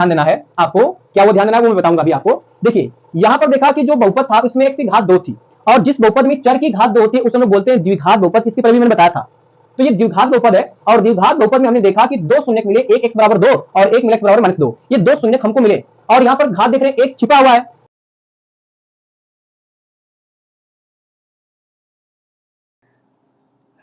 ध्यान देना है आपको, क्या वो ध्यान देना है वो मैं बताऊंगा अभी आपको। देखिए यहां पर देखा कि जो बहुपद था उसमें x की घात 2 थी, और जिस बहुपद में चर की घात 2 होती है उसे हम लोग बोलते हैं द्विघात बहुपद। इसके पहले भी मैंने बताया था। तो ये द्विघात बहुपद है, और द्विघात बहुपद में हमने देखा कि दो शून्यक मिले, एक x बराबर 2 और एक x बराबर -2। ये दो शून्यक हमको मिले, और यहां पर घात देख रहे हैं एक छिपा हुआ है।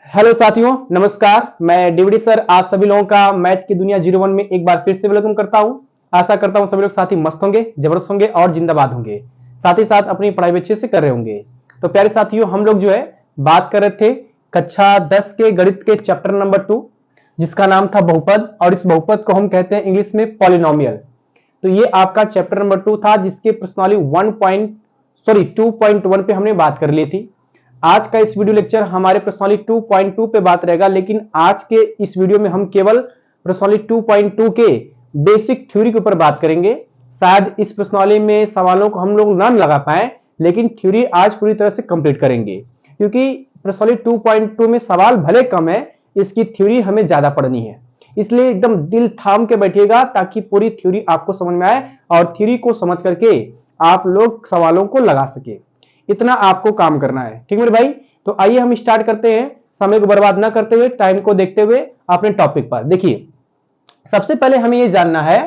हेलो साथियों, नमस्कार। मैं डीवीडी सर आप सभी लोगों का मैथ की दुनिया 01 में एक बार फिर से वेलकम करता हूं। आशा करता हूं सभी लोग साथी मस्त होंगे, जबरदस्त होंगे और जिंदाबाद होंगे, साथ ही साथ अपनी पढ़ाई भी अच्छे से कर रहे होंगे। तो प्यारे साथियों, हम लोग जो है बात कर रहे थे कक्षा 10 के गणित के चैप्टर नंबर 2, जिसका नाम था बहुपद, और इस बहुपद को हम कहते हैं इंग्लिश में पॉलिनोमियल। तो ये आपका चैप्टर नंबर 2 था, जिसके प्रश्नावली 2.1 पे हमने बात कर ली थी। आज का इस वीडियो लेक्चर हमारे प्रश्नावली 2.2 पे बात रहेगा, लेकिन आज के इस वीडियो में हम केवल प्रश्नावली 2.2 के बेसिक थ्योरी के ऊपर बात करेंगे। शायद इस प्रश्नावली में सवालों को हम लोग ना लगा पाए, लेकिन थ्योरी आज पूरी तरह से कंप्लीट करेंगे, क्योंकि प्रश्नावली 2.2 में सवाल भले कम है, इसकी थ्योरी हमें ज्यादा पढ़नी है। इसलिए एकदम दिल थाम के बैठिएगा ताकि पूरी थ्योरी आपको समझ में आए, और थ्योरी को समझ करके आप लोग सवालों को लगा सके। इतना आपको काम करना है, ठीक मेरे भाई। तो आइए हम स्टार्ट करते हैं, समय को बर्बाद ना करते हुए, टाइम को देखते हुए अपने टॉपिक पर। देखिए सबसे पहले हमें यह जानना है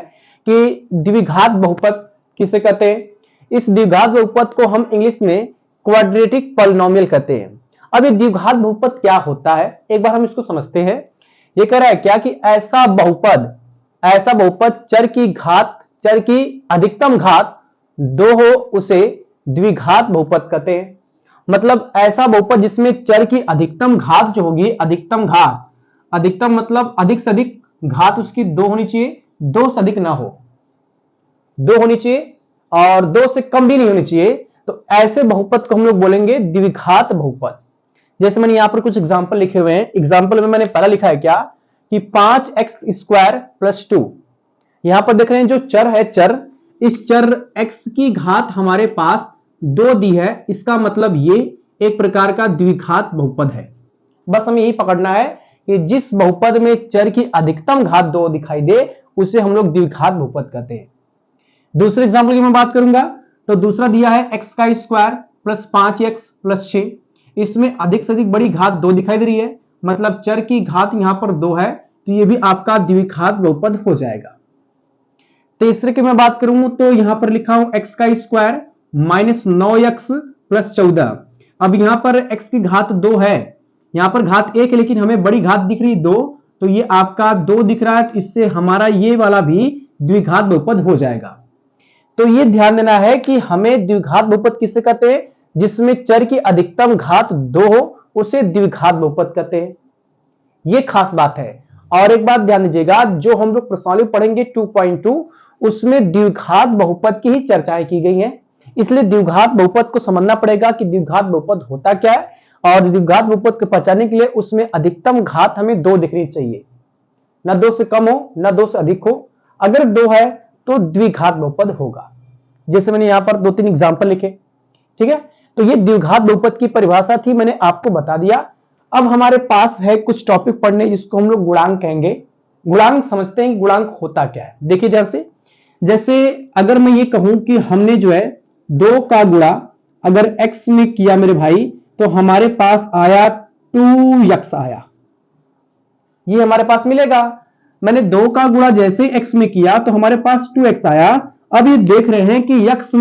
कि द्विघात बहुपद किसे कहते हैं। इस द्विघात बहुपद को हम इंग्लिश में क्वाड्रेटिक पॉलिनोमियल कहते हैं। अब ये द्विघात बहुपद क्या होता है, एक बार हम इसको समझते हैं। ये कह रहा है क्या कि ऐसा बहुपद चर की अधिकतम घात 2 हो, उसे द्विघात बहुपद कहते हैं। मतलब ऐसा बहुपद जिसमें चर की अधिकतम घात जो होगी, अधिकतम मतलब अधिक से अधिक घात उसकी 2 होनी चाहिए, 2 से अधिक ना हो, 2 होनी चाहिए और 2 से कम भी नहीं होनी चाहिए। तो ऐसे बहुपद को हम लोग बोलेंगे द्विघात बहुपद। जैसे मैंने यहां पर कुछ एग्जांपल लिखे हुए हैं। एग्जांपल में मैंने पहला लिखा है क्या कि 5x² + 2। यहां पर देख रहे हैं जो चर है, इस चर x की घात हमारे पास 2 दी है, इसका मतलब ये एक प्रकार का द्विघात बहुपद है। बस हमें यही पकड़ना है कि जिस बहुपद में चर की अधिकतम घात 2 दिखाई दे उसे हम लोग द्विघात बहुपद कहते हैं। दूसरे एग्जाम्पल की मैं बात करूंगा तो दूसरा दिया है x² + 5x + 6। इसमें अधिक से अधिक बड़ी घात 2 दिखाई दे रही है, मतलब चर की घात यहां पर 2 है, तो यह भी आपका द्विघात बहुपद हो जाएगा। तीसरे की मैं बात करूं तो यहां पर लिखा हूं x² - 9x + 14। अब यहां पर x की घात 2 है, यहां पर घात 1 है, लेकिन हमें बड़ी घात दिख रही 2, तो ये आपका 2 दिख रहा है, इससे हमारा ये वाला भी द्विघात बहुपद हो जाएगा। तो ये ध्यान देना है कि हमें द्विघात बहुपद किसे कहते हैं, जिसमें चर की अधिकतम घात 2 हो, उसे द्विघात बहुपद कहते हैं। ये खास बात है। और एक बात ध्यान दीजिएगा, जो हम लोग प्रश्नावली पढ़ेंगे 2.2, उसमें द्विघात बहुपद की ही चर्चाएं की गई हैं। इसलिए द्विघात बहुपद को समझना पड़ेगा कि द्विघात बहुपद होता क्या है, और द्विघात बहुपद को पहचानने के लिए उसमें अधिकतम घात हमें 2 दिखनी चाहिए, न 2 से कम हो न 2 से अधिक हो। अगर 2 है तो द्विघात बहुपद होगा। जैसे मैंने यहां पर 2-3 एग्जाम्पल लिखे, ठीक है। तो ये द्विघात बहुपद की परिभाषा थी, मैंने आपको बता दिया। अब हमारे पास है कुछ टॉपिक पढ़ने, जिसको हम लोग गुणांक कहेंगे। गुणांक समझते हैं, गुणांक होता क्या है। देखिए ध्यान से, जैसे अगर मैं ये कहूं कि हमने जो है 2 का गुणा अगर x में किया मेरे भाई, तो हमारे पास आया 2x आया, ये हमारे पास मिलेगा। मैंने 2 का गुणा जैसे x में किया तो हमारे पास 2x आया। अब ये देख रहे हैं कि x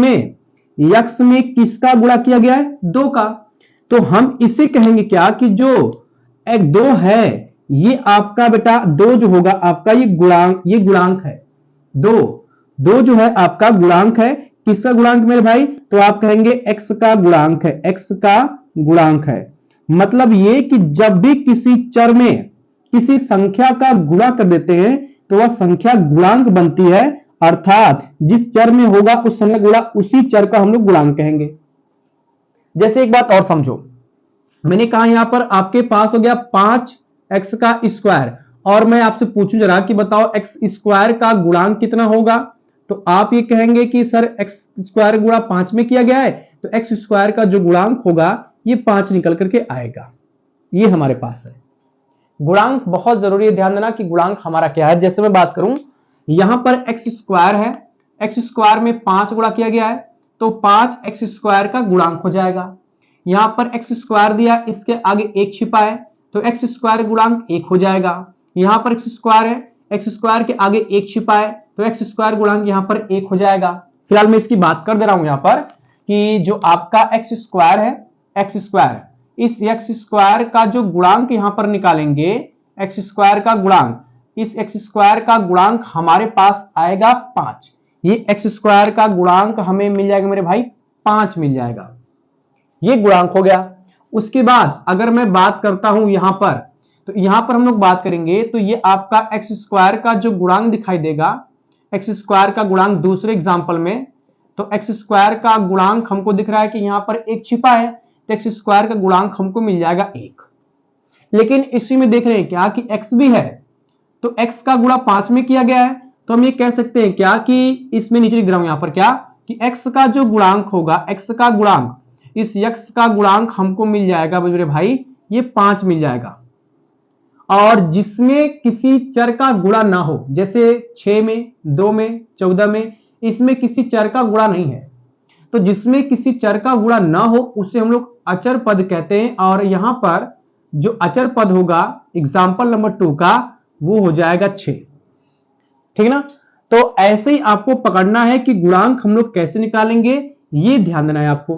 में किसका गुणा किया गया है, 2 का। तो हम इसे कहेंगे क्या कि जो एक 2 है, ये आपका बेटा 2 जो होगा आपका ये गुणांक है। 2 जो है आपका गुणांक है। किसका गुणांक मेरे भाई, तो आप कहेंगे x का गुणांक है, x का गुणांक है। मतलब ये कि जब भी किसी चर में किसी संख्या का गुणा कर देते हैं तो वह संख्या गुणांक बनती है, अर्थात जिस चर में होगा उस संख्या गुणा, उसी चर का हम लोग गुणांक कहेंगे। जैसे एक बात और समझो, मैंने कहा यहां पर आपके पास हो गया 5x², और मैं आपसे पूछूं जरा कि बताओ x² का गुणांक कितना होगा, तो आप ये कहेंगे कि सर x² गुणा 5 में किया गया है, तो x² का जो गुणांक होगा ये 5 निकल करके आएगा। ये हमारे पास है। गुणांक बहुत जरूरी है, ध्यान देना कि गुणांक हमारा क्या है। जैसे मैं बात करूं यहां पर एक्स स्क्वायर है, एक्स स्क्वायर में 5 गुणा किया गया है तो 5x स्क्वायर का गुणांक हो जाएगा। यहां पर एक्स स्क्वायर दिया, इसके आगे 1 छिपा है तो एक्स स्क्वायर गुणांक 1 हो जाएगा। यहां पर एक्स स्क्वायर है, एक्स स्क्वायर के आगे 1 छिपा है तो एक्स स्क्वायर गुणांक यहां पर 1 हो जाएगा। फिलहाल मैं इसकी बात कर दे रहा हूं यहां पर कि जो आपका एक्स स्क्वायर है, एक्स स्क्वायर, इस एक्स स्क्वायर का जो गुणांक यहां पर निकालेंगे, एक्स स्क्वायर का गुणांक, इस एक्स स्क्वायर का गुणांक हमारे पास आएगा 5। ये एक्स स्क्वायर का गुणांक हमें मिल जाएगा मेरे भाई 5 मिल जाएगा, ये गुणांक हो गया। उसके बाद अगर मैं बात करता हूं यहां पर, तो यहां पर हम लोग बात करेंगे तो ये आपका एक्स स्क्वायर का जो गुणांक दिखाई देगा, एक्स स्क्वायर का गुणांक दूसरे एग्जांपल में, तो एक्स स्क्वायर का गुणांक हमको दिख रहा है कि यहां पर 1 छिपा है तो एक्स स्क्वायर का गुणांक हमको मिल जाएगा 1। लेकिन इसी में देख रहे हैं क्या कि x भी है तो x का गुणा 5 में किया गया है, तो हम ये कह सकते हैं क्या कि इसमें नीचे लिख रहा हूं यहां पर क्या कि x का जो गुणांक होगा, x का गुणांक, इस x का गुणांक हमको मिल जाएगा मेरे भाई ये 5 मिल जाएगा। और जिसमें किसी चर का गुणा ना हो, जैसे 6 में, 2 में, 14 में, इसमें किसी चर का गुणा नहीं है, तो जिसमें किसी चर का गुणा ना हो उसे हम लोग अचर पद कहते हैं। और यहां पर जो अचर पद होगा एग्जाम्पल नंबर 2 का, वो हो जाएगा 6। ठीक ना। तो ऐसे ही आपको पकड़ना है कि गुणांक हम लोग कैसे निकालेंगे, ये ध्यान देना है आपको,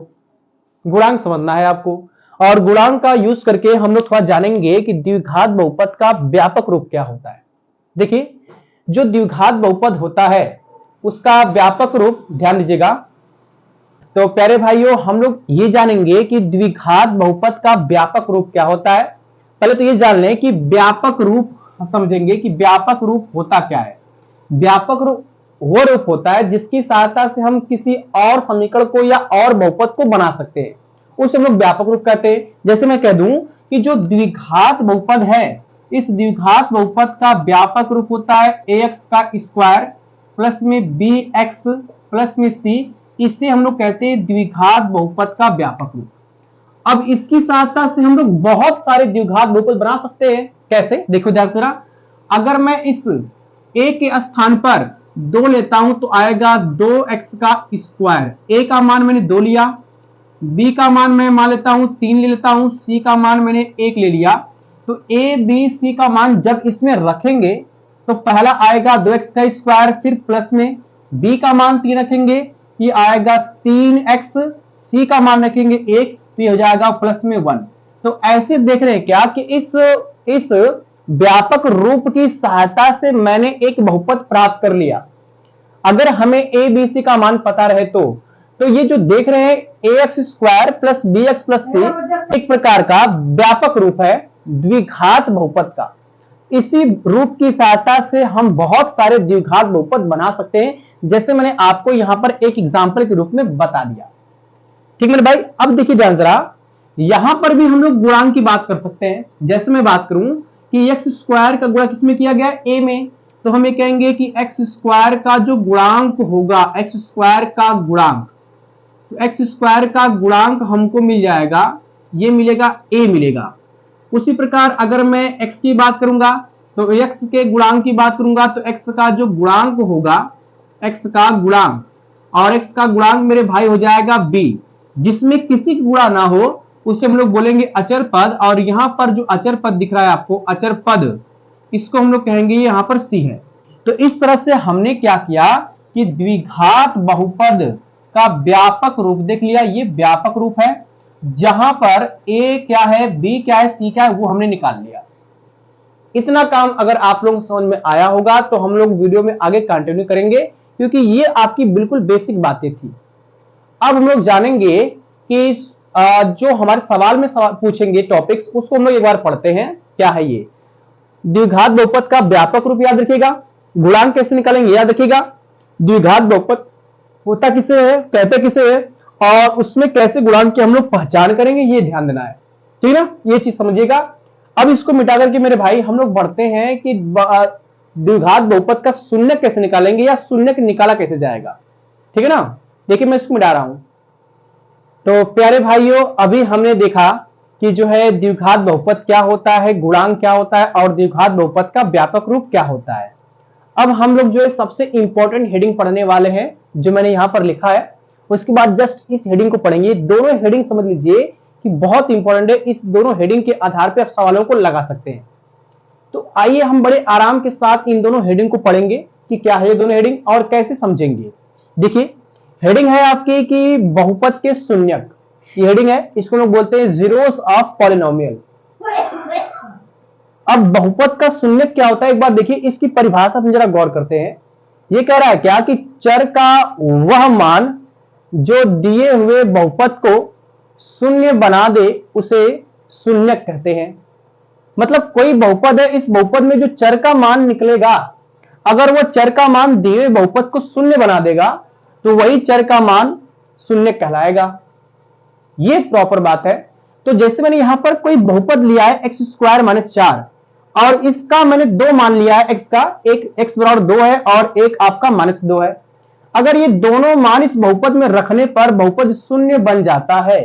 गुणांक समझना है आपको। और गुणांक का यूज करके हम लोग थोड़ा जानेंगे कि द्विघात बहुपद का व्यापक रूप क्या होता है। देखिए, जो द्विघात बहुपद होता है उसका व्यापक रूप ध्यान दीजिएगा। तो प्यारे भाइयों, हम लोग ये जानेंगे कि द्विघात बहुपद का व्यापक रूप क्या होता है। पहले तो ये जान लें कि व्यापक रूप समझेंगे कि व्यापक रूप होता क्या है। व्यापक रूप वो रूप होता है जिसकी सहायता से हम किसी और समीकरण को या और बहुपद को बना सकते हैं, उसे हम लोग व्यापक रूप कहते हैं। जैसे मैं कह दूं कि जो द्विघात बहुपद है, इस द्विघात बहुपद का व्यापक रूप होता है ax का स्क्वायर प्लस में bx प्लस में c, इसे हम लोग कहते हैं द्विघात बहुपद का व्यापक रूप। अब इसकी सहायता से हम लोग बहुत सारे द्विघात बहुपद बना सकते हैं। कैसे, देखो ध्यान से, अगर मैं इस a के स्थान पर 2 लेता हूं तो आएगा 2x का स्क्वायर। a का मान मैंने 2 लिया, b का मान मैं मान लेता हूं 3 ले लेता हूं, c का मान मैंने 1 ले लिया। तो a b c का मान जब इसमें रखेंगे तो पहला आएगा 2x का स्क्वायर, फिर प्लस में b का मान 3 रखेंगे, ये आएगा 3x, c का मान रखेंगे 1, तो ये हो जाएगा प्लस में 1। तो ऐसे देख रहे हैं क्या कि इस व्यापक रूप की सहायता से मैंने एक बहुपद प्राप्त कर लिया। अगर हमें a b c का मान पता रहे तो ये जो देख रहे हैं ax square plus bx plus c एक प्रकार का व्यापक रूप है द्विघात बहुपद का। इसी रूप की सहायता से हम बहुत सारे द्विघात बहुपद बना सकते हैं, जैसे मैंने आपको यहां पर एक एग्जांपल के रूप में बता दिया। ठीक मेरे भाई, अब देखिए ध्यान जरा, यहां पर भी हम लोग गुणांक की बात कर सकते हैं। जैसे मैं बात करूं कि एक्स स्क्वायर का गुणा किसमें किया गया, a में, तो हम ये कहेंगे कि एक्स स्क्वायर का जो गुणांक होगा, एक्स स्क्वायर का गुणांक, तो एक्स स्क्वायर का गुणांक हमको मिल जाएगा, ये मिलेगा a मिलेगा। उसी प्रकार अगर मैं x की बात करूंगा तो x के गुणांक की बात करूंगा तो x का जो गुणांक होगा, x का गुणांक, और x का गुणांक मेरे भाई हो जाएगा b, जिसमें किसी गुणा ना हो उसे हम लोग बोलेंगे अचर पद। और यहां पर जो अचर पद दिख रहा है आपको, अचर पद, इसको हम लोग कहेंगे यहां पर c है। तो इस तरह से हमने क्या किया कि द्विघात बहुपद का व्यापक रूप देख लिया, ये व्यापक रूप है जहां पर a क्या है, b क्या है, c क्या है, वो हमने निकाल लिया। इतना काम अगर आप लोगों को समझ में आया होगा तो हम लोग वीडियो में आगे कंटिन्यू करेंगे, क्योंकि ये आपकी बिल्कुल बेसिक बातें थी। अब हम लोग जानेंगे कि जो हमारे सवाल में पूछेंगे टॉपिक्स, उसको हम लोग एक बार पढ़ते हैं। क्या है ये द्विघात बहुपद का व्यापक रूप, याद रखिएगा। गुणांक कैसे निकालेंगे, याद रखिएगा। द्विघात बहुपद होता किसे है, कहते किसे है, और उसमें कैसे गुणांक की हम लोग पहचान करेंगे, ये ध्यान देना है। ठीक है ना, ये चीज समझिएगा। अब इसको मिटा करके मेरे भाई हम लोग बढ़ते हैं कि द्विघात बहुपद का शून्य कैसे निकालेंगे या शून्य निकाला कैसे जाएगा। ठीक है ना, देखिए मैं इसको मिटा रहा हूं। तो प्यारे भाइयों, अभी हमने देखा कि जो है द्विघात बहुपद क्या होता है, गुणांक क्या होता है, और द्विघात बहुपद का व्यापक रूप क्या होता है। अब हम लोग जो है सबसे इंपॉर्टेंट हेडिंग पढ़ने वाले हैं, जो मैंने यहां पर लिखा है। उसके बाद जस्ट इस हेडिंग को पढ़ेंगे। दोनों हेडिंग समझ लीजिए कि बहुत इंपॉर्टेंट है। इस दोनों हेडिंग के आधार पर आप सवालों को लगा सकते हैं। तो आइए हम बड़े आराम के साथ इन दोनों हेडिंग को पढ़ेंगे कि क्या है ये दोनों हेडिंग और कैसे समझेंगे। देखिए, हेडिंग है आपकी कि बहुपद के शून्यक। ये हेडिंग है, इसको लोग बोलते हैं जीरोस ऑफ पॉलिनोमियल। अब बहुपद का शून्यक क्या होता है, एक बार देखिए इसकी परिभाषा हम जरा गौर करते हैं। ये कह रहा है क्या कि चर का वह मान जो दिए हुए बहुपद को शून्य बना दे उसे शून्यक कहते हैं। मतलब कोई बहुपद है, इस बहुपद में जो चर का मान निकलेगा, अगर वह चर का मान दिए हुए बहुपद को शून्य बना देगा तो वही चर का मान शून्य कहलाएगा। ये प्रॉपर बात है। तो जैसे मैंने यहां पर कोई बहुपद लिया है एक्स स्क्वायर माइनस 4 और इसका मैंने दो मान लिया है एक्स का, एक एक्स बराबर 2 है और एक आपका -2 है। अगर ये दोनों मान इस बहुपद में रखने पर बहुपद शून्य बन जाता है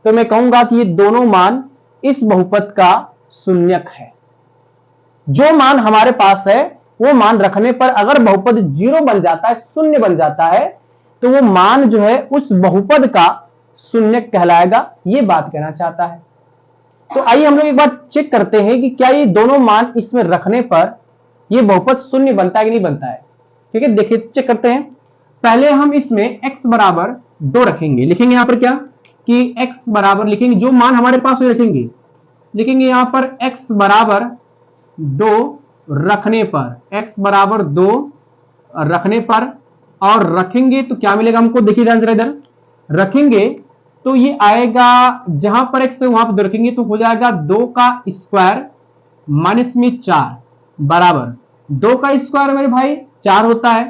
तो मैं कहूंगा कि ये दोनों मान इस बहुपद का शून्यक है। जो मान हमारे पास है वो मान रखने पर अगर बहुपद 0 बन जाता है, शून्य बन जाता है, तो वो मान जो है उस बहुपद का शून्यक कहलाएगा। ये बात कहना चाहता है। तो आइए हम लोग एक बार चेक करते हैं कि क्या ये दोनों मान इसमें रखने पर ये बहुपद शून्य बनता है कि नहीं बनता है। ठीक है, देखिए चेक करते हैं। पहले हम इसमें x बराबर 2 रखेंगे। लिखेंगे यहां पर क्या कि x बराबर लिखेंगे, जो मान हमारे पास रखेंगे, लिखेंगे यहां पर x बराबर 2 रखने पर, x बराबर 2 रखने पर, और रखेंगे तो क्या मिलेगा हमको, देखिए ध्यान से इधर रखेंगे तो ये आएगा, जहां पर x है वहां पर 2 रखेंगे तो हो जाएगा 2 का स्क्वायर माइनस में 4 बराबर 2 का स्क्वायर मेरे भाई 4 होता है,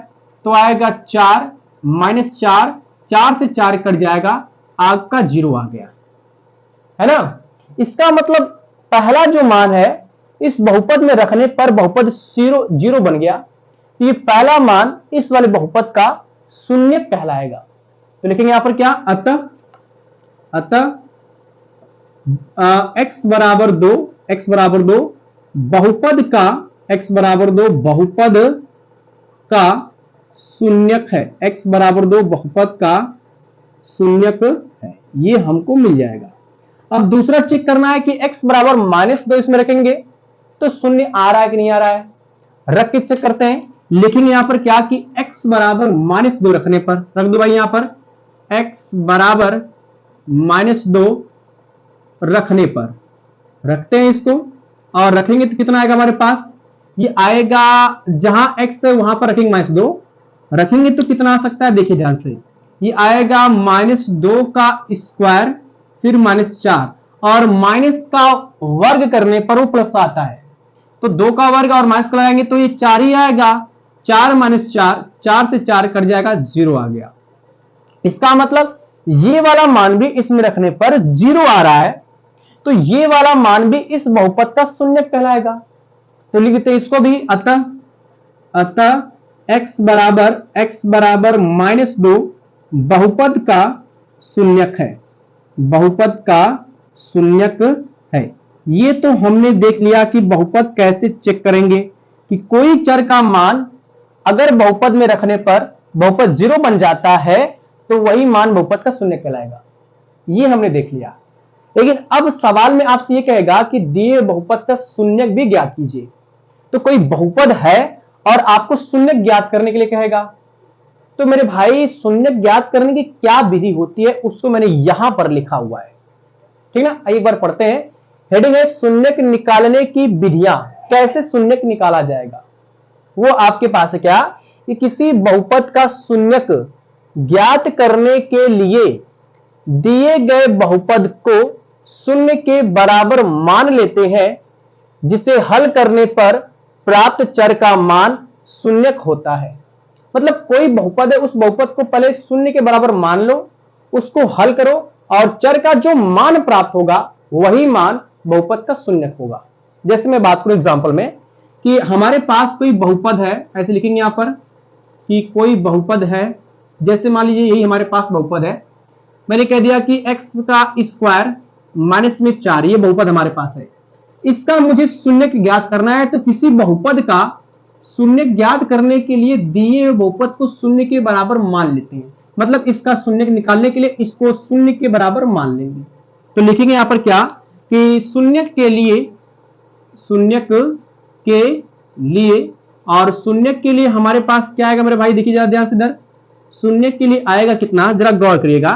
तो आएगा 4 माइनस 4, 4 से 4 कट जाएगा, आपका 0 आ गया, है ना। इसका मतलब पहला जो मान है इस बहुपद में रखने पर बहुपद 0 बन गया, तो ये पहला मान इस वाले बहुपद का शून्यक कहलाएगा। तो लिखेंगे यहां पर क्या, अतः x बराबर 2, x बराबर 2 बहुपद का, x बराबर 2 बहुपद का शून्यक है, x बराबर 2 बहुपद का शून्यक है, ये हमको मिल जाएगा। अब दूसरा चेक करना है कि x बराबर -2 इसमें रखेंगे तो शून्य आ रहा है कि नहीं आ रहा है। रख के चेक करते हैं। लिखेंगे यहां पर क्या कि x बराबर -2 रखने पर, रख दो भाई यहां पर x बराबर -2 रखने पर, रखते हैं इसको और रखेंगे तो कितना आएगा हमारे पास, ये आएगा, जहां x है वहां पर रखेंगे -2, रखेंगे तो कितना आ सकता है, देखिए ध्यान से, ये आएगा -2 का स्क्वायर फिर -4 और माइनस का वर्ग करने पर वो प्लस आता है, तो 2 का वर्ग और माइनस का लगाएंगे तो ये 4 ही आएगा, 4 माइनस 4, 4 से 4 कट जाएगा, 0 आ गया। इसका मतलब ये वाला मान भी इसमें रखने पर 0 आ रहा है, तो ये वाला मान भी इस बहुपद का शून्यक कहलाएगा। तो लिखते हैं इसको भी, अतः x बराबर -2 बहुपद का शून्यक है, बहुपद का शून्यक है। ये तो हमने देख लिया कि बहुपद कैसे चेक करेंगे कि कोई चर का मान अगर बहुपद में रखने पर बहुपद 0 बन जाता है तो वही मान बहुपद का शून्य कहलाएगा। ये हमने देख लिया। लेकिन अब सवाल में आपसे ये कहेगा कि दिए बहुपद का शून्यक भी ज्ञात कीजिए। तो कोई बहुपद है और आपको शून्यक ज्ञात करने के लिए कहेगा, तो मेरे भाई शून्यक ज्ञात करने की क्या विधि होती है उसको मैंने यहां पर लिखा हुआ है, ठीक ना। एक बार पढ़ते हैं। हेडिंग है शून्यक निकालने की विधियां, कैसे शून्यक निकाला जाएगा। वो आपके पास है क्या कि किसी बहुपद का शून्यक ज्ञात करने के लिए दिए गए बहुपद को शून्य के बराबर मान लेते हैं, जिसे हल करने पर प्राप्त चर का मान शून्यक होता है। मतलब कोई बहुपद है, उस बहुपद को पहले शून्य के बराबर मान लो, उसको हल करो और चर का जो मान प्राप्त होगा वही मान बहुपद का शून्यक होगा। जैसे मैं बात करूं एग्जांपल में कि हमारे पास कोई बहुपद है, ऐसे लिखेंगे यहां पर कि कोई बहुपद है, जैसे मान लीजिए यही हमारे पास बहुपद है, मैंने कह दिया कि x का स्क्वायर माइनस में 4, ये बहुपद हमारे पास है, इसका मुझे शून्यक ज्ञात करना है। तो किसी बहुपद का शून्य ज्ञात करने के लिए दिए हुए बहुपद को शून्य के बराबर मान लेते हैं। मतलब इसका शून्य निकालने के लिए इसको शून्य के बराबर मान लेंगे। तो लिखेंगे यहां पर क्या कि शून्य के लिए और शून्य के लिए हमारे पास क्या आएगा मेरे भाई, देखिए जरा ध्यान से इधर। शून्य के लिए आएगा कितना, जरा गौर करिएगा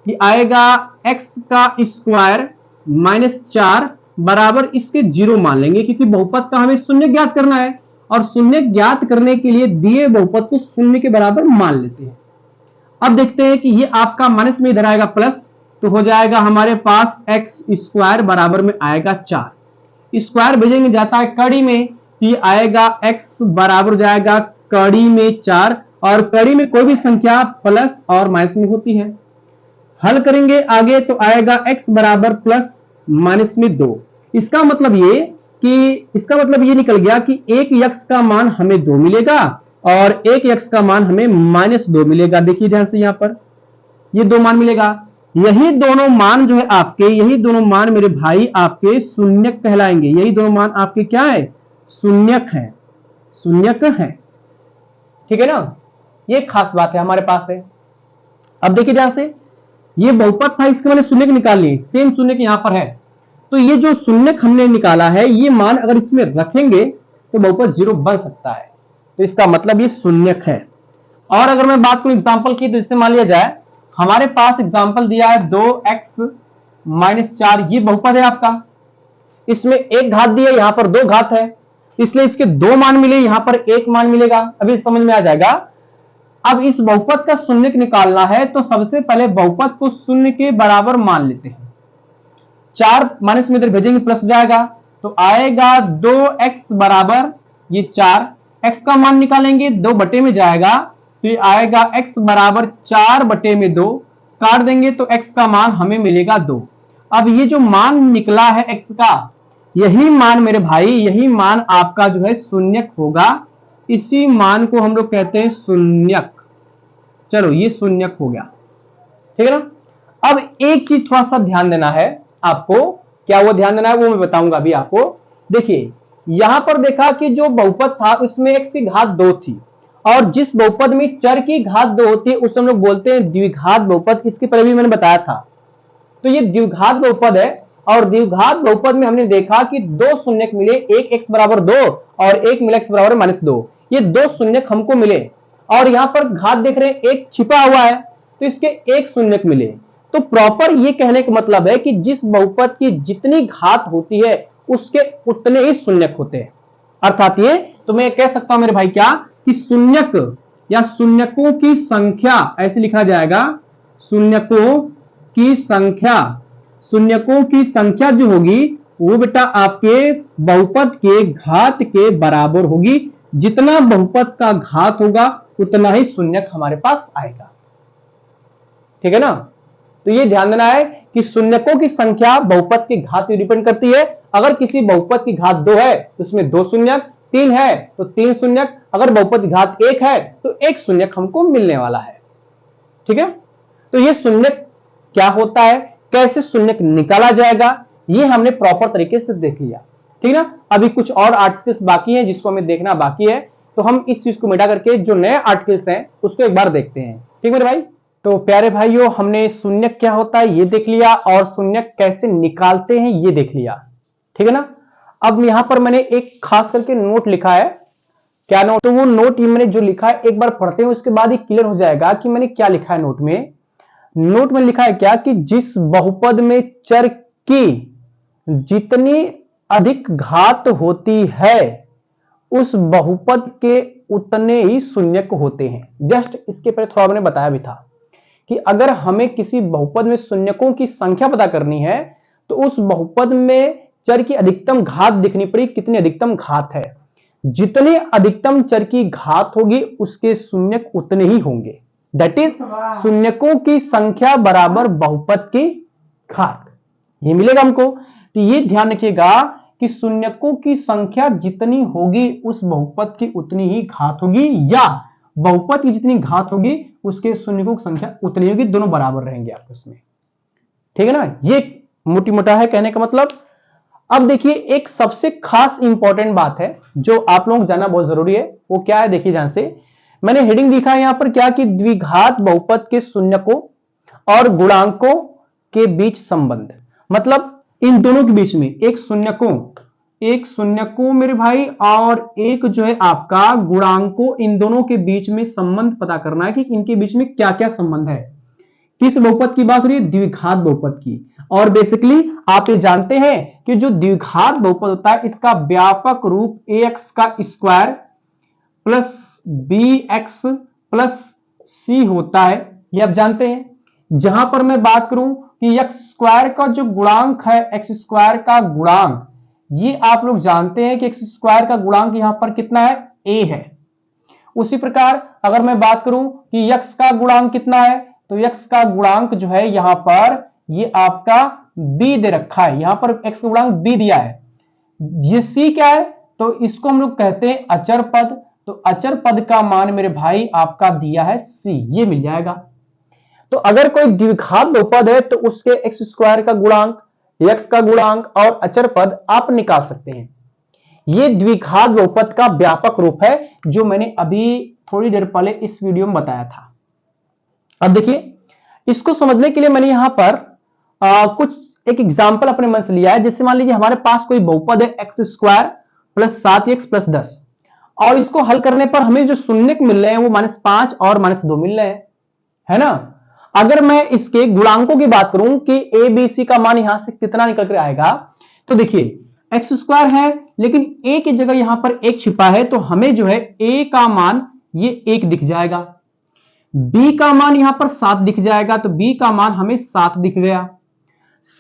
कि आएगा x का स्क्वायर माइनस 4 बराबर इसके 0 मान लेंगे, क्योंकि बहुपद का हमें शून्य ज्ञात करना है और शून्य ज्ञात करने के लिए दिए बहुपद को शून्य के बराबर मान लेते हैं। अब देखते हैं कि ये आपका माइनस में इधर आएगा प्लस, तो हो जाएगा हमारे पास x स्क्वायर बराबर में आएगा 4। स्क्वायर भेजेंगे जाता है कड़ी में, तो ये आएगा x बराबर जाएगा कड़ी में 4, और कड़ी में कोई भी संख्या प्लस और माइनस में होती है। हल करेंगे आगे तो आएगा x बराबर प्लस माइनस में 2। इसका मतलब ये निकल गया कि एक x का मान हमें 2 मिलेगा और एक x का मान हमें माइनस 2 मिलेगा। देखिए ध्यान से यहां पर ये 2 मान मिलेगा। यही दोनों मान जो है आपके, यही दोनों मान मेरे भाई आपके शून्यक कहलाएंगे। यही दोनों मान आपके क्या है, शून्यक है, शून्यक है। ठीक है ना, ये खास बात है हमारे पास है। अब देखिए ध्यान से, ये बहुपद था, इसके मैंने शून्यक निकाल लिए, सेम शून्यक यहां पर है। तो ये जो शून्यक हमने निकाला है, ये मान अगर इसमें रखेंगे तो बहुपद 0 बन सकता है। तो इसका मतलब ये शून्यक है। और अगर मैं बात करूं एग्जांपल की, तो इससे मान लिया जाए हमारे पास एग्जांपल दिया है 2x माइनस 4, ये बहुपद है आपका। इसमें एक घात दी है, यहां पर 2 घात है, इसलिए इसके 2 मान मिले, यहां पर 1 मान मिलेगा। अभी समझ में आ जाएगा। अब इस बहुपद का शून्यक निकालना है, तो सबसे पहले बहुपद को शून्य के बराबर मान लेते हैं। 4 माइनस में इधर भेजेंगे प्लस जाएगा, तो आएगा 2x बराबर ये 4। x का मान निकालेंगे, 2 बटे में जाएगा, तो ये आएगा x बराबर 4 बटे में 2। काट देंगे तो x का मान हमें मिलेगा 2। अब ये जो मान निकला है x का, यही मान मेरे भाई, यही मान आपका जो है शून्यक होगा। इसी मान को हम लोग कहते हैं शून्यक। चलो ये शून्यक हो गया, ठीक है ना। अब एक चीज थोड़ा सा ध्यान देना है आपको, क्या वो ध्यान देना है वो मैं बताऊंगा अभी आपको। देखिए यहां पर देखा कि जो बहुपद था उसमें x की घात 2 थी, और जिस बहुपद में चर की घात 2 होती है उसे हम लोग बोलते हैं द्विघात बहुपद। इसके पहले भी मैंने बताया था। तो ये द्विघात बहुपद है, और द्विघात बहुपद में हमने देखा कि 2 शून्यक मिले, एक x बराबर 2 और एक मिला x बराबर -2। ये 2 शून्यक हमको मिले, और यहां पर घात देख रहे हैं एक छिपा हुआ है, तो इसके एक शून्यक मिले। तो प्रॉपर ये कहने का मतलब है कि जिस बहुपद की जितनी घात होती है उसके उतने ही शून्यक होते हैं। अर्थात ये तो मैं कह सकता हूं मेरे भाई क्या कि शून्यक या शून्यकों की संख्या ऐसे लिखा जाएगा, शून्यकों की संख्या, शून्यकों की संख्या जो होगी वो बेटा आपके बहुपद के घात के बराबर होगी। जितना बहुपद का घात होगा उतना ही शून्यक हमारे पास आएगा। ठीक है ना। तो ये ध्यान देना है कि शून्यकों की संख्या बहुपद की घात पर डिपेंड करती है। अगर किसी बहुपद की घात 2 है तो उसमें 2 शून्यक, 3 है तो 3 शून्यक, अगर बहुपद की घात 1 है तो 1 शून्यक हमको मिलने वाला है। ठीक है। तो ये शून्यक क्या होता है, कैसे शून्यक निकाला जाएगा, ये हमने प्रॉपर तरीके से देख लिया। ठीक ना। अभी कुछ और आर्टिकल्स बाकी हैं जिसको हमें देखना बाकी है, तो हम इस चीज को मिटा करके जो नए आर्टिकल्स हैं उसको एक बार देखते हैं। ठीक मेरे भाई। तो प्यारे भाइयों, हमने शून्यक क्या होता है ये देख लिया, और शून्यक कैसे निकालते हैं ये देख लिया। ठीक है ना। अब यहां पर मैंने एक खास करके नोट लिखा है। क्या नोट, तो वो नोट मैंने जो लिखा है एक बार पढ़ते हैं, उसके बाद ही क्लियर हो जाएगा कि मैंने क्या लिखा है नोट में। नोट में लिखा है क्या कि जिस बहुपद में चर की जितनी अधिक घात होती है उस बहुपद के उतने ही शून्यक होते हैं। जस्ट इसके पहले थोड़ा मैंने बताया भी था कि अगर हमें किसी बहुपद में शून्यकों की संख्या पता करनी है तो उस बहुपद में चर की अधिकतम घात दिखनी पड़ी, कितनी अधिकतम घात है। जितने अधिकतम चर की घात होगी उसके शून्यक उतने ही होंगे। दैट इज शून्यकों की संख्या बराबर बहुपद की घात, ये मिलेगा हमको। तो ये ध्यान रखिएगा कि शून्यकों की संख्या जितनी होगी उस बहुपद की उतनी ही घात होगी, या बहुपद की जितनी घात होगी उसके शून्यकों की संख्या उतनी होगी, दोनों बराबर रहेंगे आपस में। ठीक है ना। ये मोटी मोटा है कहने का मतलब। अब देखिए एक सबसे खास इंपॉर्टेंट बात है जो आप लोगों को जानना बहुत जरूरी है, वो क्या है देखिए। ध्यान से मैंने हेडिंग लिखा है यहां पर क्या कि द्विघात बहुपद के शून्यकों और गुणांकों के बीच संबंध, मतलब इन दोनों के बीच में एक शून्यकों मेरे भाई और एक जो है आपका गुणांकों, इन दोनों के बीच में संबंध पता करना है कि इनके बीच में क्या क्या संबंध है। किस बहुपद की बात हो रही है? द्विघात बहुपद की। और बेसिकली आप ये जानते हैं कि जो द्विघात बहुपद होता है इसका व्यापक रूप ax का square plus bx plus c होता है, ये आप जानते हैं। जहां पर मैं बात करूं कि x स्क्वायर का जो गुणांक है, x स्क्वायर का गुणांक, ये आप लोग जानते हैं कि x स्क्वायर का गुणांक यहां पर कितना है? a है। उसी प्रकार अगर मैं बात करूं कि x का गुणांक कितना है, तो x का गुणांक जो है यहां पर ये आपका b दे रखा है, यहां पर x का गुणांक b दिया है। ये c क्या है? तो इसको हम लोग कहते हैं अचर पद। तो अचर पद का मान मेरे भाई आपका दिया है c, ये मिल जाएगा। तो अगर कोई द्विघात बहुपद है तो उसके एक्स स्क्वायर का गुणांक, x का गुणांक और अचर पद आप निकाल सकते हैं। ये द्विघात बहुपद का व्यापक रूप है जो मैंने अभी थोड़ी देर पहले इस वीडियो में बताया था। अब देखिए इसको समझने के लिए मैंने यहां पर कुछ एक एग्जांपल अपने मन से लिया है। जैसे मान लीजिए हमारे पास कोई बहुपद है x square plus 7x plus 10, और इसको हल करने पर हमें जो शून्यक मिल रहे हैं वो -5 और -2 मिल रहे हैं, है ना। अगर मैं इसके गुणांकों की बात करूं कि a b c का मान यहां से कितना निकल कर आएगा, तो देखिए एक्स स्क्वायर है लेकिन a की जगह यहां पर 1 छिपा है, तो हमें जो है a का मान ये 1 दिख जाएगा, b का मान यहां पर 7 दिख जाएगा, तो b का मान हमें 7 दिख गया।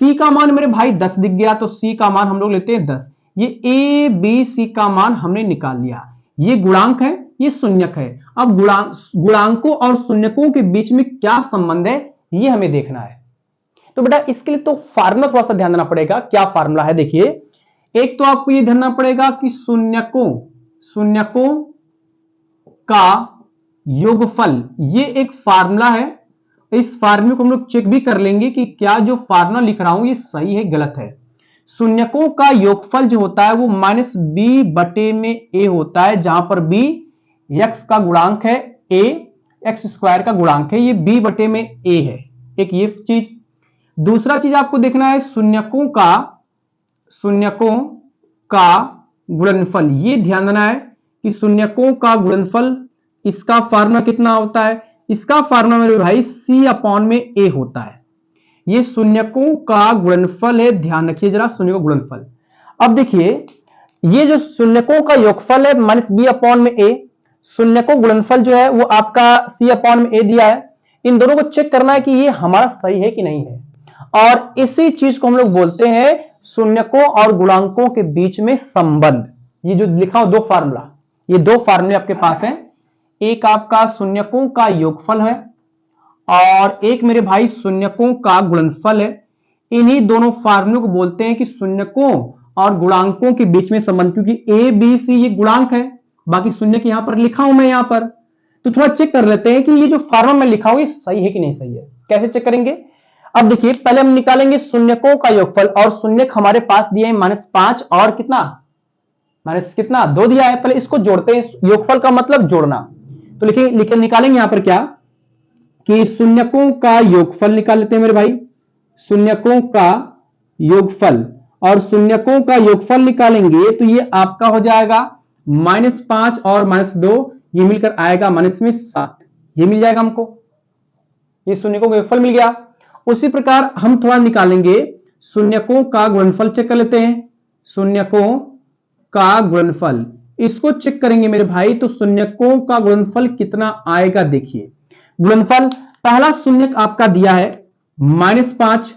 c का मान मेरे भाई 10 दिख गया, तो c का मान हम लोग लेते हैं 10। ये a b c का मान हमने निकाल लिया। ये गुणांक है, ये शून्यक है। अब गुणांकों और शून्यकों के बीच में क्या संबंध है ये हमें देखना है। तो बेटा इसके लिए तो फार्मूला थोड़ा सा ध्यान देना पड़ेगा। क्या फार्मूला है देखिए, एक तो आपको ये ध्यान देना पड़ेगा कि शून्यकों का योगफल, ये एक फार्मूला है। इस फार्मूले को हम लोग चेक भी कर लेंगे कि क्या जो फार्मूला लिख रहा हूं ये सही है गलत है। शून्यकों का योगफल जो होता है वो -b बटे में a होता है, जहां पर b x का गुणांक है, a x स्क्वायर का गुणांक है, ये b बटे में a है। एक ये चीज। दूसरा चीज आपको देखना है शून्यकों का गुणनफल। ये ध्यान देना है कि शून्यकों का गुणनफल, इसका फार्मूला कितना होता है? इसका फार्मूला मेरे भाई c अपॉन में a होता है। ये शून्यकों का गुणनफल है, ध्यान रखिए जरा, शून्य का गुणनफल। अब देखिए ये जो शून्यकों का योगफल है -b अपॉन में a, शून्यकों गुणनफल जो है वो आपका c अपॉन में a दिया है। इन दोनों को चेक करना है कि ये हमारा सही है कि नहीं है, और इसी चीज को हम लोग बोलते हैं शून्यकों और गुणांकों के बीच में संबंध। ये जो लिखा हो दो फार्मूला, ये दो फार्मूले आपके पास हैं। एक आपका शून्यकों का योगफल है और एक मेरे भाई शून्यकों का गुणनफल है। इन्हीं दोनों फार्मूलों को बोलते हैं कि शून्यकों और गुणांकों के बीच में संबंध, क्योंकि a b c ये गुणांक है, बाकी शून्यक यहां पर लिखा हूं मैं यहां पर। तो थोड़ा चेक कर लेते हैं कि ये जो फार्मूला मैं लिखा हूं ये सही है कि नहीं सही है। कैसे चेक करेंगे? अब देखिए पहले हम निकालेंगे शून्यकों का योगफल, और शून्यक हमारे पास दिए हैं -5 और कितना 2 दिया है। पहले इसको जोड़ते हैं, योगफल का मतलब जोड़ना। तो लिखे निकालेंगे यहां पर क्या कि शून्यकों का योगफल निकाल लेते हैं मेरे भाई, शून्यकों का योगफल, और शून्यकों का योगफल निकालेंगे तो ये आपका हो जाएगा -5 और -2, ये मिलकर आएगा -7, ये मिल जाएगा हमको, ये शून्यकों का योगफल मिल गया। उसी प्रकार हम थोड़ा निकालेंगे शून्यकों का गुणनफल, चेक कर लेते हैं शून्यकों का गुणनफल। इसको चेक करेंगे मेरे भाई तो शून्यकों का गुणनफल कितना आएगा। देखिए गुणनफल, पहला शून्यक आपका दिया है -5,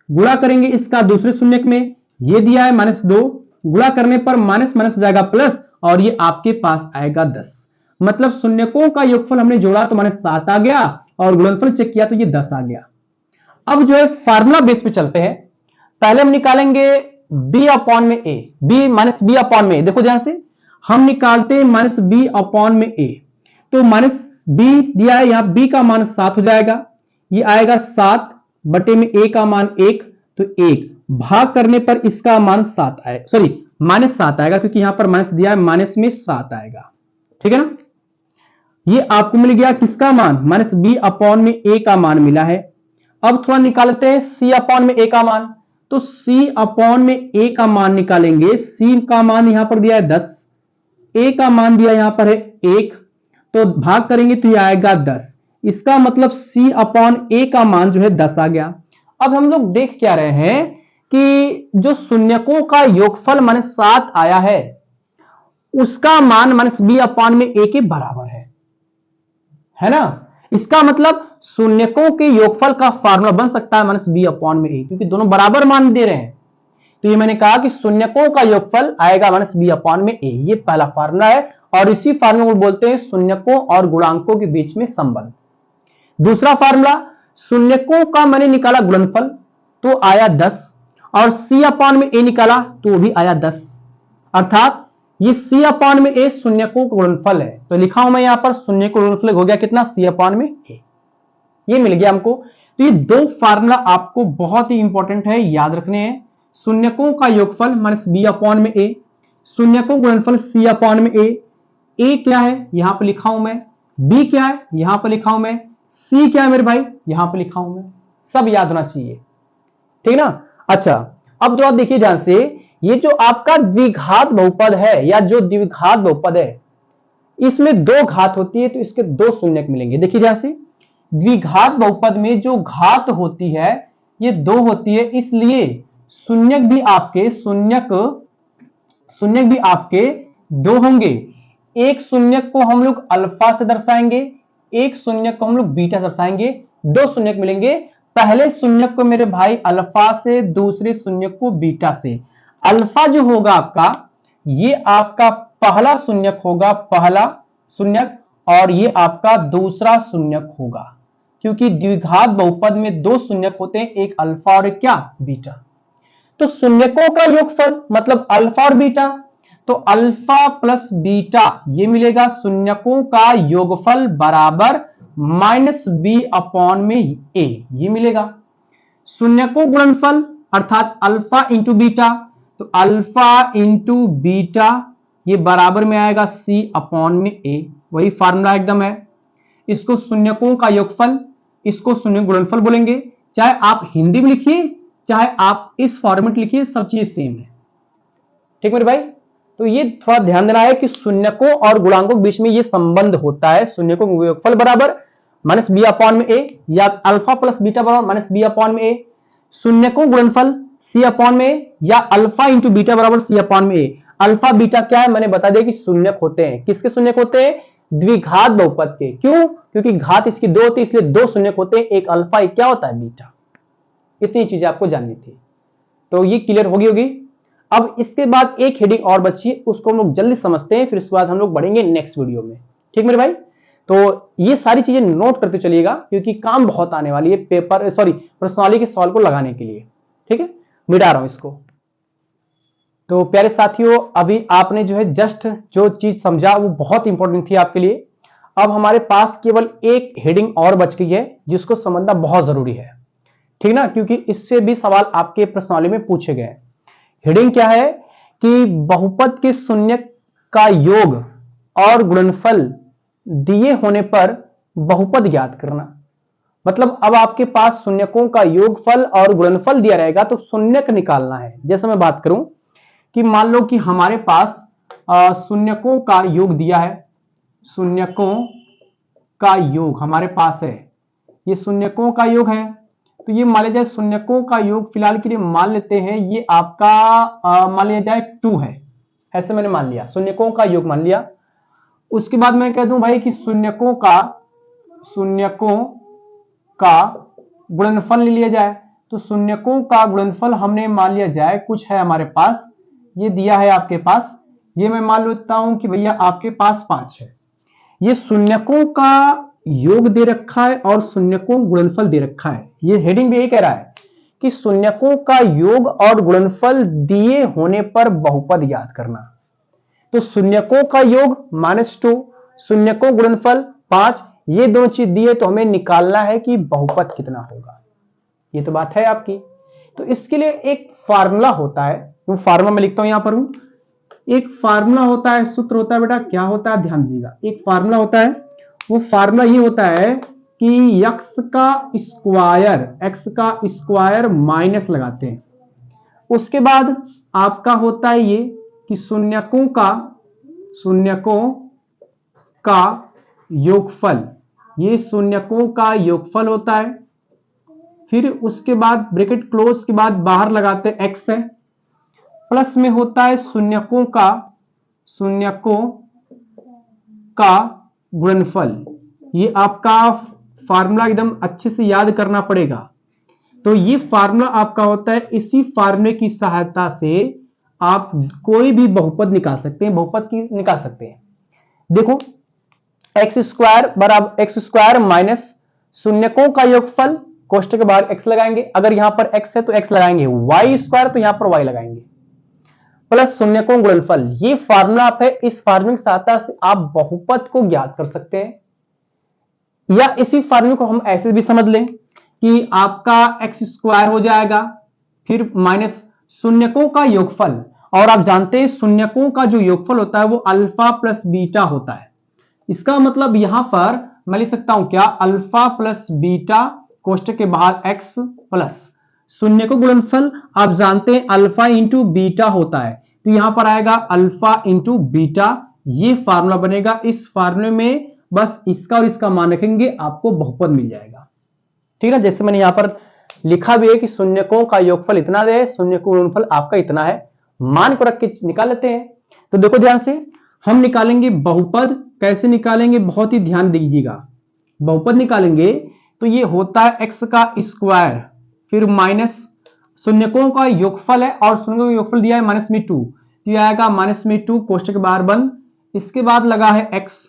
गुणा करेंगे इसका दूसरे शून्यक में, ये दिया है -2, गुणा करने पर माइनस माइनस हो जाएगा प्लस, और ये आपके पास आएगा 10। मतलब शून्यकों का योगफल हमने जोड़ा तो -7 आ गया, और गुणनफल चेक किया तो ये 10 आ गया। अब जो है फार्मूला बेस पे चलते हैं। पहले हम निकालेंगे b अपॉन में a, b अपॉन में a। देखो ध्यान से हम निकालते हैं -b अपॉन में a, तो -b दिया है, यहां b का मान 7 हो जाएगा, ये आएगा 7 बटे में a का मान 1, तो 1 भाग करने पर इसका मान 7 आएगा, सॉरी -7 आएगा, क्योंकि यहां पर माइनस दिया है, माइनस में 7 आएगा। ठीक है ना। ये आपको मिल गया किसका मान, -b/a का मान मिला है। अब थोड़ा निकालते हैं c/a का मान। तो c/a का मान निकालेंगे। c का मान यहां पर दिया है 10, a का मान दिया यहां पर है 1, तो भाग करेंगे तो ये आएगा 10। इसका मतलब c/a का मान जो है 10 आ गया। अब हम लोग देख क्या रहे हैं कि जो शून्यकों का योगफल -7 आया है, उसका मान -b/a के बराबर है ना। इसका मतलब शून्यकों के योगफल का फार्मूला बन सकता है -b/a, क्योंकि दोनों बराबर मान दे रहे हैं। तो ये मैंने कहा कि शून्यकों का योगफल आएगा -b/a, ये पहला फार्मूला है, और इसी फार्मूला को बोलते हैं शून्यकों और गुणांकों के बीच में संबंध। दूसरा फार्मूला, शून्यकों का मैंने निकाला गुणनफल तो आया 10, और c/a निकाला तो वो भी आया 10, अर्थात ये c/a शून्यकों का गुणनफल है। तो लिखा हूं मैं यहां पर शून्य का गुणनफल हो गया कितना, c/a, ये मिल गया हमको। तो ये दो फार्मूला आपको बहुत ही इंपॉर्टेंट है, याद रखने हैं। शून्यकों का योगफल -b/a, शून्यकों गुणनफल c/a। a क्या है यहां पर लिखा हूं मैं, b क्या है यहां पर लिखा हूं मैं, c क्या है मेरे भाई यहां पर लिखा हूं मैं। सब याद होना चाहिए, ठीक ना। अच्छा, अब जो आप देखिए ध्यान से, ये जो आपका द्विघात बहुपद है या जो द्विघात बहुपद है, इसमें दो घात होती है तो इसके दो शून्यक मिलेंगे। देखिए ध्यान से, द्विघात बहुपद में जो घात होती है ये दो होती है, इसलिए शून्यक भी आपके दो होंगे। एक शून्यक को हम लोग अल्फा से दर्शाएंगे, एक शून्यक को हम लोग बीटा दर्शाएंगे। दो शून्यक मिलेंगे, पहले शून्यक को मेरे भाई अल्फा से, दूसरे शून्यक को बीटा से। अल्फा जो होगा आपका, ये आपका पहला शून्यक होगा, पहला शून्यक, और ये आपका दूसरा शून्यक होगा, क्योंकि द्विघात बहुपद में दो शून्यक होते हैं, एक अल्फा और एक क्या, बीटा। तो शून्यकों का योगफल मतलब अल्फा और बीटा, तो अल्फा प्लस बीटा ये मिलेगा, शून्यकों का योगफल बराबर -b/a, ये मिलेगा। शून्यकों गुणनफल अर्थात अल्फा इंटू बीटा, तो अल्फा इंटू बीटा ये बराबर में आएगा c/a, वही फार्मूला एकदम है। इसको शून्यकों का योगफल, इसको शून्य गुणनफल बोलेंगे। चाहे आप हिंदी में लिखिए, चाहे आप इस फॉर्मेट लिखिए, सब चीज सेम है। ठीक मेरे भाई, तो ये थोड़ा ध्यान देना है कि शून्यकों और गुणांकों के बीच में ये संबंध होता है। शून्यकों का योगफल बराबर -b/a या अल्फा प्लस बीटा बराबर -b/a, शून्यकों गुणनफल c/a या अल्फा इंटू बीटा बराबर c/a। अल्फा बीटा क्या है मैंने बता दिया कि शून्यक होते हैं। किसके शून्यक होते हैं, द्विघात बहुपद के। क्यों, क्योंकि घात इसकी दो होती है, इसलिए दो शून्यक होते हैं, एक अल्फा एक क्या होता है, बीटा। इतनी चीजें आपको जाननी थी, तो ये क्लियर होगी। अब इसके बाद एक हेडिंग और बची है, उसको हम लोग जल्दी समझते हैं, फिर इसके बाद हम लोग बढ़ेंगे नेक्स्ट वीडियो में। ठीक मेरे भाई, तो ये सारी चीजें नोट करते चलिएगा, क्योंकि काम बहुत आने वाली है पेपर प्रश्नावली के सवाल को लगाने के लिए। ठीक है, मिटा रहा हूं इसको। तो प्यारे साथियों, अभी आपने जो है जस्ट जो चीज समझा वो बहुत इंपॉर्टेंट थी आपके लिए। अब हमारे पास केवल एक हेडिंग और बच गई है, जिसको समझना बहुत जरूरी है, ठीक ना, क्योंकि इससे भी सवाल आपके प्रश्नावली में पूछे गए। हेडिंग क्या है कि बहुपद के शून्यक का योग और गुणनफल दिए होने पर बहुपद ज्ञात करना। मतलब अब आपके पास शून्यकों का योगफल और गुणनफल दिया रहेगा, तो शून्यक निकालना है। जैसे मैं बात करूं कि मान लो कि हमारे पास शून्यकों का योग दिया है, शून्यकों का योग हमारे पास है, ये शून्यकों का योग है। तो ये मान लिया जाए शून्यकों का योग फिलहाल के लिए मान लेते हैं, ये आपका मान लिया जाए 2 है, ऐसे मैंने मान लिया, शून्यकों का योग मान लिया। उसके बाद मैं कह दूं भाई कि शून्यकों का गुणनफल ले लिया जाए। तो शून्यकों का गुणनफल हमने मान लिया जाए, कुछ है हमारे पास, ये दिया है आपके पास, ये मैं मान लेता हूं कि भैया आपके पास 5 है। ये शून्यकों का योग दे रखा है और शून्यकों गुणनफल दे रखा है। ये हेडिंग भी यही कह रहा है कि शून्यकों का योग और गुणनफल दिए होने पर बहुपद याद करना। तो शून्यकों का योग -2, शून्यकों गुणनफल 5, ये दोनों चीज दिए, तो हमें निकालना है कि बहुपद कितना होगा। ये तो बात है आपकी। तो इसके लिए एक फार्मूला होता है, वो फार्मूला मैं लिखता हूं यहां पर हूं, एक फार्मूला होता है, सूत्र होता है बेटा, क्या होता है ध्यान दीजिएगा, एक फार्मूला होता है, वो फार्मूला ये होता है कि एक्स का स्क्वायर माइनस लगाते हैं, उसके बाद आपका होता है ये कि शून्यकों का योगफल, ये शून्यकों का योगफल होता है, फिर उसके बाद ब्रैकेट क्लोज के बाद बाहर लगाते हैं एक्स है, प्लस में होता है शून्यकों का गुणनफल। ये आपका फार्मूला एकदम अच्छे से याद करना पड़ेगा। तो ये फार्मूला आपका होता है, इसी फार्मूले की सहायता से आप कोई भी बहुपद निकाल सकते हैं, बहुपद की निकाल सकते हैं। देखो एक्स स्क्वायर माइनस शून्यकों का योगफल, कोष्ठक के बाहर एक्स लगाएंगे, अगर यहां पर एक्स है तो एक्स लगाएंगे, वाई स्क्वायर तो यहां पर वाई लगाएंगे, प्लस शून्यकों गुणनफल। ये फार्मूला आप है, इस फार्मूले की सहायता से आप बहुपद को ज्ञात कर सकते हैं। या इसी फार्मूले को हम ऐसे भी समझ लें कि आपका एक्स स्क्वायर हो जाएगा, फिर माइनस शून्यकों का योगफल, और आप जानते हैं शून्यकों का जो योगफल होता है वो अल्फा प्लस बीटा होता है। इसका मतलब यहां पर मैं लिख सकता हूं क्या, अल्फा प्लस बीटा कोष्ठक के बाहर एक्स प्लस शून्य को गुणनफल, आप जानते हैं अल्फा इंटू बीटा होता है, तो यहां पर आएगा अल्फा इंटू बीटा, ये फार्मूला बनेगा। इस फार्मूले में बस इसका और इसका मान रखेंगे, आपको बहुपद मिल जाएगा। ठीक है, जैसे मैंने यहां पर लिखा भी है कि शून्यकों का योगफल इतना है, शून्य को गुणनफल आपका इतना है, मान को रख के निकाल लेते हैं। तो देखो ध्यान से, हम निकालेंगे बहुपद, कैसे निकालेंगे बहुत ही ध्यान दीजिएगा। बहुपद निकालेंगे तो ये होता है एक्स का स्क्वायर, फिर माइनस शून्यकों का योगफल है, और शून्य का योगफल दिया है माइनस में 2, तो ये आएगा माइनस में 2 कोष्ठक के बाहर बंद, इसके बाद लगा है एक्स,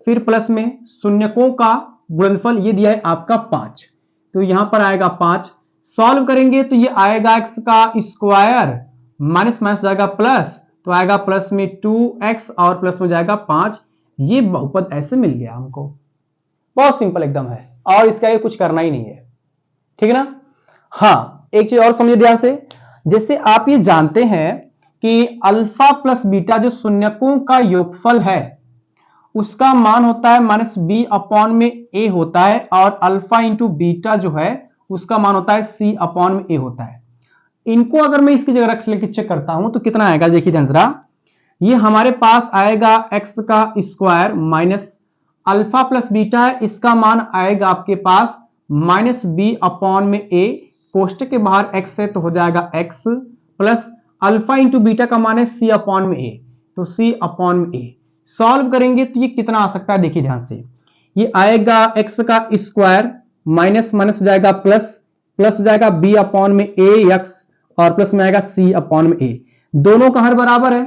फिर प्लस में शून्यकों का गुणनफल, ये दिया है आपका 5, तो यहां पर आएगा 5। सॉल्व करेंगे तो ये आएगा एक्स का स्क्वायर माइनस माइनस जाएगा प्लस, तो आएगा प्लस में 2x और प्लस में जाएगा 5। ये बहुपद ऐसे मिल गया हमको, बहुत सिंपल एकदम है, और इसका ये कुछ करना ही नहीं है। ठीक है ना। हाँ, एक चीज और समझिए ध्यान से, जैसे आप ये जानते हैं कि अल्फा प्लस बीटा जो शून्यकों का योगफल है उसका मान होता है माइनस बी अपॉन में ए होता है, और अल्फा इंटू बीटा जो है उसका मान होता है सी अपॉन में ए होता है। इनको अगर मैं इसकी जगह रख लेके चेक करता हूं तो कितना आएगा, देखिए ध्यान जरा, ये हमारे पास आएगा एक्स का square minus alpha plus beta है, इसका मान आएगा आपके पास माइनस बी अपॉन में ए, कोष्ठक के बाहर एक्स है तो हो जाएगा x, plus alpha into beta का मान है सी अपॉन में ए, तो सी अपॉन में ए। सॉल्व करेंगे तो ये कितना आ सकता है, देखिए ध्यान से, ये आएगा एक्स का स्क्वायर माइनस माइनस हो जाएगा प्लस, प्लस हो जाएगा बी अपॉन में ए एक्स, और प्लस में आएगा सी अपॉन में ए, दोनों का हर बराबर है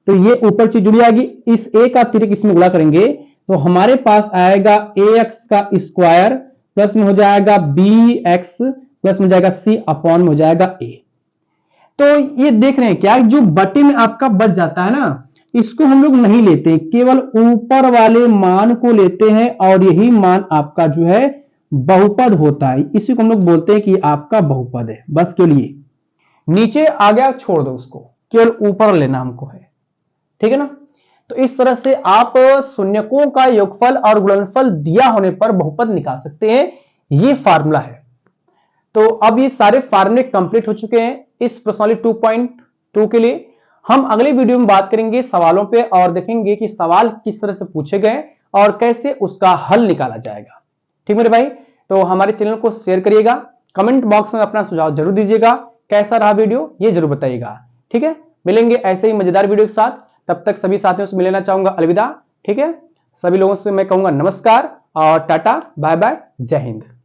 तो ये ऊपर चीज जुड़ी आएगी, इस ए का अतिरिक्त इसमें गुणा करेंगे तो हमारे पास आएगा ए एक्स का स्क्वायर प्लस में हो जाएगा बी एक्स प्लस में जाएगा सी अपॉन में हो जाएगा ए। तो ये देख रहे हैं क्या, जो बटे में आपका बच जाता है ना, इसको हम लोग नहीं लेते, केवल ऊपर वाले मान को लेते हैं, और यही मान आपका जो है बहुपद होता है, इसी को हम लोग बोलते हैं कि आपका बहुपद है। बस के लिए नीचे आ गया छोड़ दो उसको, केवल ऊपर लेना हमको है। ठीक है ना। तो इस तरह से आप शून्यकों का योगफल और गुणनफल दिया होने पर बहुपद निकाल सकते हैं, ये फार्मूला है। तो अब ये सारे फार्मूले कंप्लीट हो चुके हैं इस प्रश्नावली 2.2 के लिए। हम अगले वीडियो में बात करेंगे सवालों पे, और देखेंगे कि सवाल किस तरह से पूछे गए और कैसे उसका हल निकाला जाएगा। ठीक मेरे भाई, तो हमारे चैनल को शेयर करिएगा, कमेंट बॉक्स में अपना सुझाव जरूर दीजिएगा, कैसा रहा वीडियो ये जरूर बताइएगा। ठीक है, मिलेंगे ऐसे ही मजेदार वीडियो के साथ, तब तक सभी साथियों से मिलना चाहूंगा अलविदा। ठीक है, सभी लोगों से मैं कहूंगा नमस्कार और टाटा बाय बाय, जय हिंद।